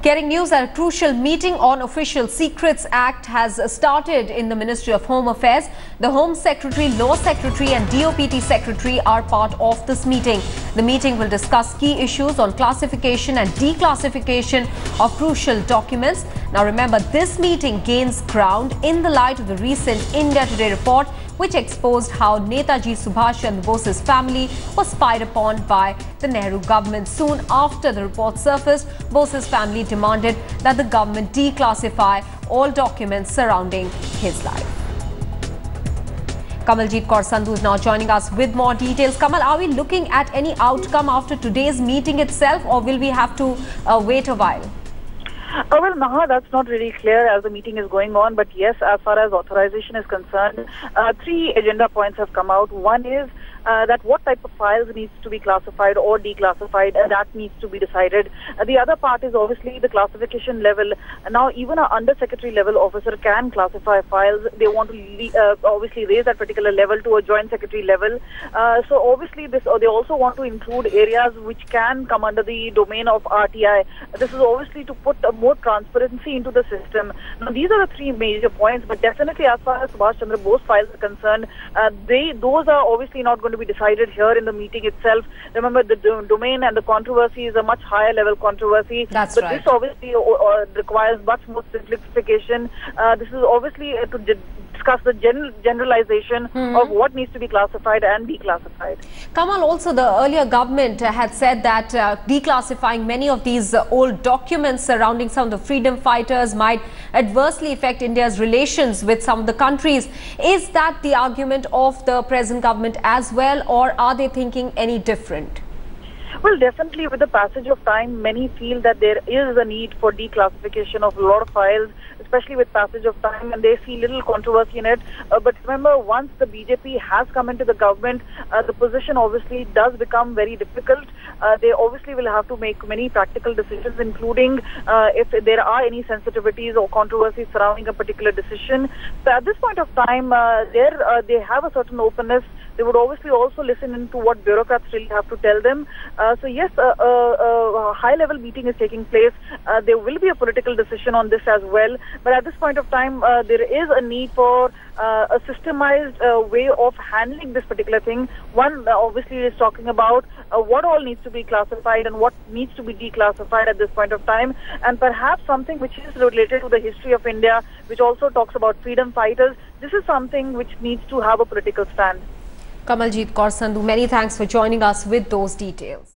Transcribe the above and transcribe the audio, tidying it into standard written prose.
Getting news that a crucial meeting on Official Secrets Act has started in the Ministry of Home Affairs. The Home Secretary, Law Secretary and DOPT Secretary are part of this meeting. The meeting will discuss key issues on classification and declassification of crucial documents. Now remember, this meeting gains ground in the light of the recent India Today report, which exposed how Netaji Subhash Chandra Bose's family was spied upon by the Nehru government. Soon after the report surfaced, Bose's family demanded that the government declassify all documents surrounding his life. Kamaljeet Kaur Sandhu is now joining us with more details. Kamal, are we looking at any outcome after today's meeting itself, or will we have to wait a while? Well, Maha, that's not really clear as the meeting is going on. But yes, as far as authorization is concerned, three agenda points have come out. One is that what type of files needs to be classified or declassified, and that needs to be decided. The other part is obviously the classification level. Now, even an undersecretary level officer can classify files. They want to obviously raise that particular level to a joint secretary level. So obviously, they also want to include areas which can come under the domain of RTI. This is obviously to put more transparency into the system. Now, these are the three major points, but definitely as far as Subhash Chandra Bose files are concerned, those are obviously not going to be decided here in the meeting itself. Remember, the domain and the controversy is a much higher level controversy. That's but right. This obviously requires much more simplification. This is obviously to discuss the generalization of what needs to be classified and declassified. Kamal, also the earlier government had said that declassifying many of these old documents surrounding some of the freedom fighters might adversely affect India's relations with some of the countries. Is that the argument of the present government as well, or are they thinking any different? Well, definitely with the passage of time, many feel that there is a need for declassification of a lot of files, especially with passage of time, and they see little controversy in it. But remember, once the BJP has come into the government, the position obviously does become very difficult. They obviously will have to make many practical decisions, including if there are any sensitivities or controversies surrounding a particular decision. So at this point of time, they have a certain openness. They would obviously also listen into what bureaucrats really have to tell them. So yes, a high-level meeting is taking place. There will be a political decision on this as well. But at this point of time, there is a need for a systemized way of handling this particular thing. One obviously is talking about what all needs to be classified and what needs to be declassified at this point of time. And perhaps something which is related to the history of India, which also talks about freedom fighters. This is something which needs to have a political stand. Kamaljeet Kaur Sandhu, many thanks for joining us with those details.